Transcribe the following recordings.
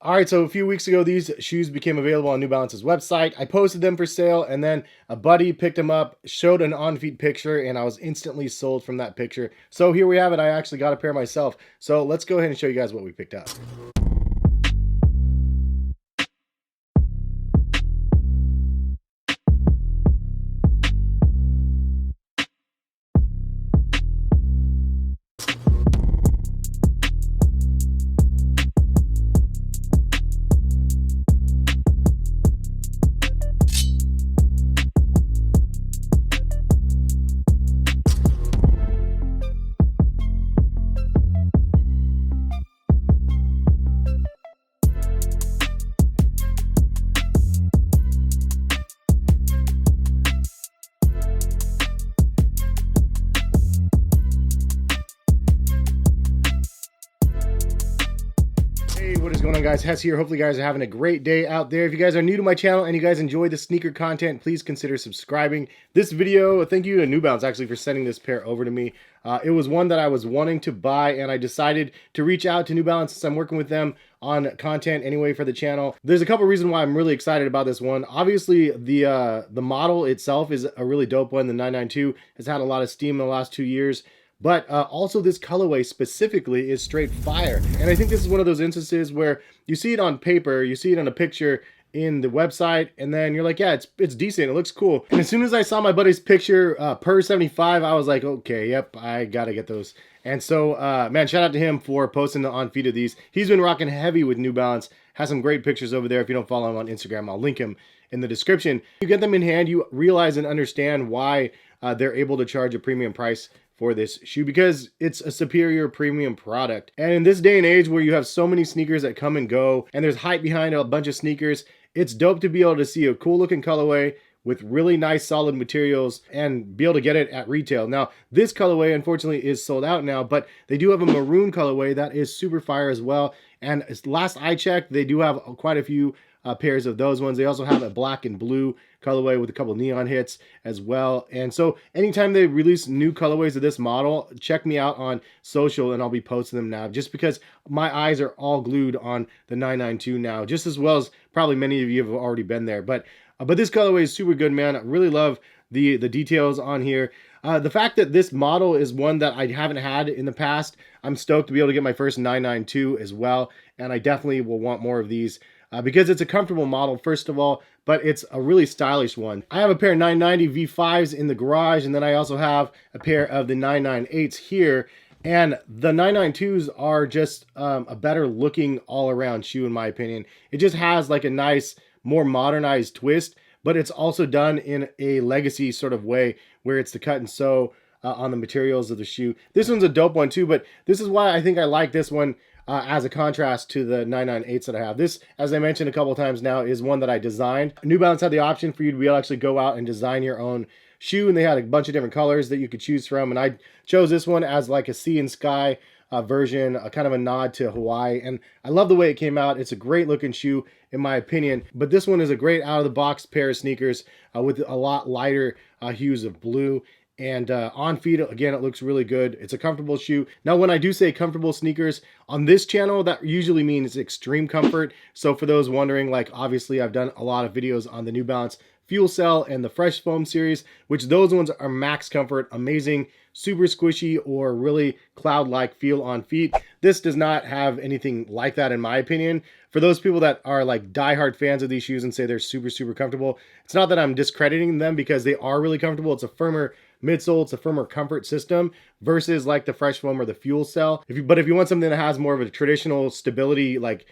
All right, so a few weeks ago, these shoes became available on New Balance's website. I posted them for sale, and then a buddy picked them up, showed an on-feet picture, and I was instantly sold from that picture. So here we have it. I actually got a pair myself. So let's go ahead and show you guys what we picked up. Hey, what is going on, guys? Hes here. Hopefully you guys are having a great day out there. If you guys are new to my channel and you guys enjoy the sneaker content, please consider subscribing. This video, thank you to New Balance actually for sending this pair over to me. It was one that I was wanting to buy, and I decided to reach out to New Balance since I'm working with them on content anyway for the channel. There's a couple reasons why I'm really excited about this one. Obviously, the model itself is a really dope one. The 992 has had a lot of steam in the last 2 years. But also this colorway specifically is straight fire. And I think this is one of those instances where you see it on paper, you see it on a picture in the website, and then you're like, yeah, it's decent, it looks cool. And as soon as I saw my buddy's picture per 75, I was like, okay, yep, I gotta get those. And so, man, shout out to him for posting the on feed of these. He's been rocking heavy with New Balance, has some great pictures over there. If you don't follow him on Instagram, I'll link him in the description. You get them in hand, you realize and understand why they're able to charge a premium price for this shoe, because it's a superior premium product. And in this day and age where you have so many sneakers that come and go and there's hype behind a bunch of sneakers, it's dope to be able to see a cool looking colorway with really nice solid materials and be able to get it at retail. Now, this colorway unfortunately is sold out now, but they do have a maroon colorway that is super fire as well. And last I checked, they do have quite a few pairs of those ones. They also have a black and blue colorway with a couple neon hits as well. And so anytime they release new colorways of this model, check me out on social and I'll be posting them now, just because my eyes are all glued on the 992 now, just as well as probably many of you have already been there. But this colorway is super good, man. I really love the details on here. The fact that this model is one that I haven't had in the past, I'm stoked to be able to get my first 992 as well. And I definitely will want more of these. Because it's a comfortable model, first of all, but it's a really stylish one. I have a pair of 990 V5s in the garage, and then I also have a pair of the 998s here. And the 992s are just a better looking all-around shoe, in my opinion. It just has like a nice, more modernized twist, but it's also done in a legacy sort of way where it's the cut and sew on the materials of the shoe. This one's a dope one too, but this is why I think I like this one as a contrast to the 998s that I have. This, as I mentioned a couple times now, is one that I designed. New Balance had the option for you to be able to actually go out and design your own shoe, and they had a bunch of different colors that you could choose from, and I chose this one as like a sea and sky version, kind of a nod to Hawaii, and I love the way it came out. It's a great looking shoe in my opinion, but this one is a great out of the box pair of sneakers with a lot lighter hues of blue. And on feet, again, it looks really good. It's a comfortable shoe. Now, when I do say comfortable sneakers on this channel, that usually means extreme comfort. So for those wondering, like obviously I've done a lot of videos on the New Balance Fuel Cell and the Fresh Foam series, which those ones are max comfort, amazing, super squishy, or really cloud-like feel on feet. This does not have anything like that in my opinion. For those people that are like diehard fans of these shoes and say they're super, super comfortable, it's not that I'm discrediting them, because they are really comfortable. It's a firmer midsole, it's a firmer comfort system versus like the Fresh Foam or the Fuel Cell. But if you want something that has more of a traditional stability like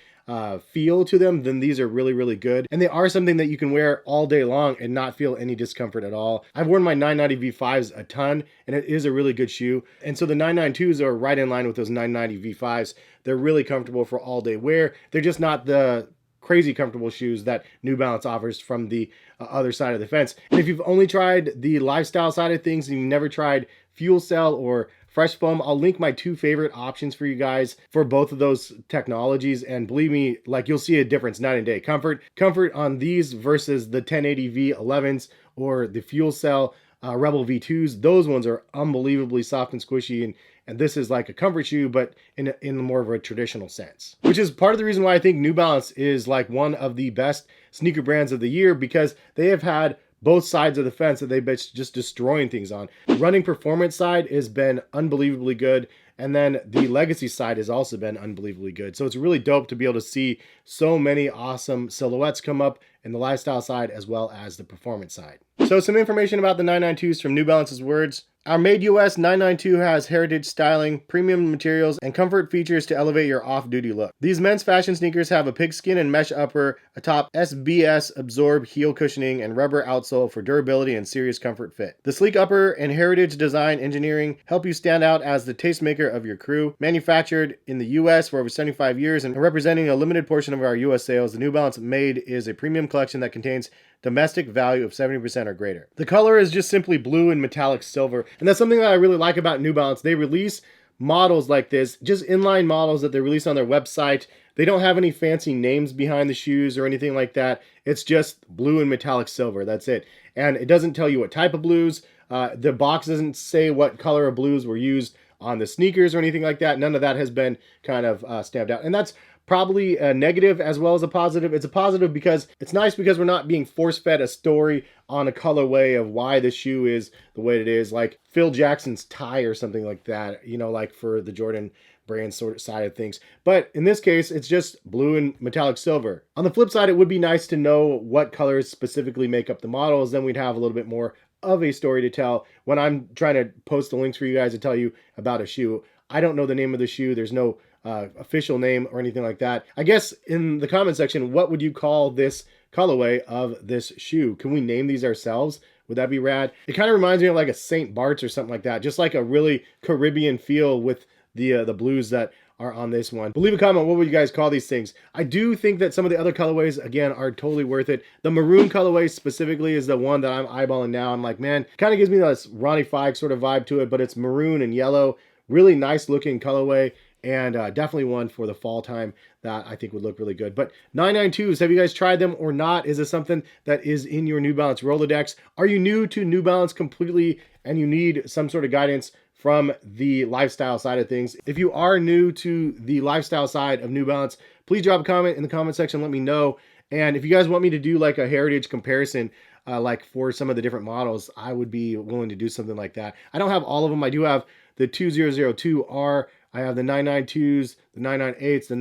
feel to them, then these are really, really good. And they are something that you can wear all day long and not feel any discomfort at all. I've worn my 990 V5s a ton, and it is a really good shoe. And so the 992s are right in line with those 990 V5s. They're really comfortable for all day wear. They're just not the crazy comfortable shoes that New Balance offers from the other side of the fence. And if you've only tried the lifestyle side of things and you've never tried Fuel Cell or Fresh Foam, I'll link my two favorite options for you guys for both of those technologies, and believe me, like you'll see a difference night and day. Comfort on these versus the 1080 V11s or the Fuel Cell Rebel V2s. Those ones are unbelievably soft and squishy, and this is like a comfort shoe, but in more of a traditional sense. Which is part of the reason why I think New Balance is like one of the best sneaker brands of the year, because they have had both sides of the fence that they've been just destroying things on. The running performance side has been unbelievably good, and then the legacy side has also been unbelievably good. So it's really dope to be able to see so many awesome silhouettes come up in the lifestyle side as well as the performance side. So some information about the 992s from New Balance's words. Our Made US 992 has heritage styling, premium materials, and comfort features to elevate your off-duty look. These men's fashion sneakers have a pigskin and mesh upper, atop SBS ABZORB heel cushioning, and rubber outsole for durability and serious comfort fit. The sleek upper and heritage design engineering help you stand out as the tastemaker of your crew. Manufactured in the US for over 75 years and representing a limited portion of our US sales, the New Balance Made is a premium collection that contains domestic value of 70% or greater. The color is just simply blue and metallic silver, and that's something that I really like about New Balance. They release models like this, just inline models that they release on their website. They don't have any fancy names behind the shoes or anything like that. It's just blue and metallic silver. That's it. And it doesn't tell you what type of blues. The box doesn't say what color of blues were used on the sneakers or anything like that. None of that has been kind of stamped out. And that's probably a negative as well as a positive. It's a positive because it's nice because we're not being force-fed a story on a colorway of why the shoe is the way it is, like Phil Jackson's tie or something like that, you know, like for the Jordan brand sort of side of things. But in this case, it's just blue and metallic silver. On the flip side, it would be nice to know what colors specifically make up the models. Then we'd have a little bit more of a story to tell. When I'm trying to post the links for you guys to tell you about a shoe, I don't know the name of the shoe. There's no official name or anything like that. I guess in the comment section, what would you call this colorway of this shoe? Can we name these ourselves? Would that be rad? It kind of reminds me of like a St. Bart's or something like that. Just like a really Caribbean feel with the blues that are on this one. But leave a comment, what would you guys call these things? I do think that some of the other colorways, again, are totally worth it. The maroon colorway specifically is the one that I'm eyeballing now. I'm like, man, kind of gives me this Ronnie Fieg sort of vibe to it, but it's maroon and yellow. Really nice looking colorway, and definitely one for the fall time that I think would look really good. But 992s, have you guys tried them or not? Is this something that is in your New Balance Rolodex? Are you new to New Balance completely and you need some sort of guidance from the lifestyle side of things? If you are new to the lifestyle side of New Balance, please drop a comment in the comment section, let me know. And if you guys want me to do like a heritage comparison, like for some of the different models, I would be willing to do something like that. I don't have all of them. I do have the 2002R, I have the 992s, the 998s, the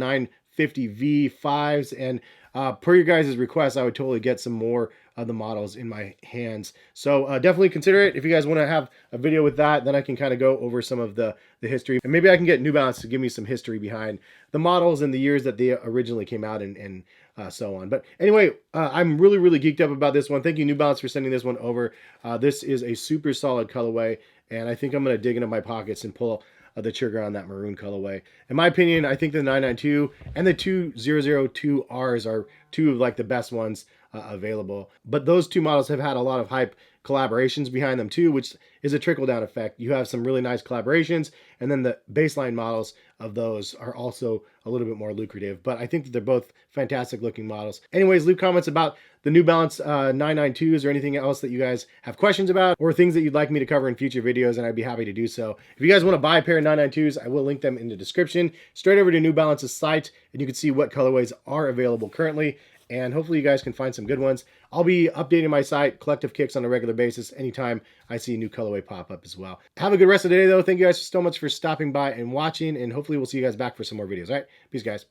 950V5s, and per your guys' request, I would totally get some more of the models in my hands. So definitely consider it. If you guys want to have a video with that, then I can kind of go over some of the history, and maybe I can get New Balance to give me some history behind the models and the years that they originally came out and so on. But anyway, I'm really geeked up about this one. Thank you, New Balance, for sending this one over. This is a super solid colorway, and I think I'm going to dig into my pockets and pull the trigger on that maroon colorway. In my opinion, I think the 992 and the 2002Rs are two of like the best ones available. But those two models have had a lot of hype collaborations behind them too, which is a trickle-down effect. You have some really nice collaborations, and then the baseline models of those are also a little bit more lucrative. But I think that they're both fantastic looking models. Anyways, leave comments about the New Balance 992s or anything else that you guys have questions about, or things that you'd like me to cover in future videos, and I'd be happy to do so. If you guys want to buy a pair of 992s, I will link them in the description. Straight over to New Balance's site, and you can see what colorways are available currently. And hopefully you guys can find some good ones. I'll be updating my site, Collective Kicks, on a regular basis anytime I see a new colorway pop up as well. Have a good rest of the day, though. Thank you guys so much for stopping by and watching, and hopefully we'll see you guys back for some more videos. All right, peace, guys.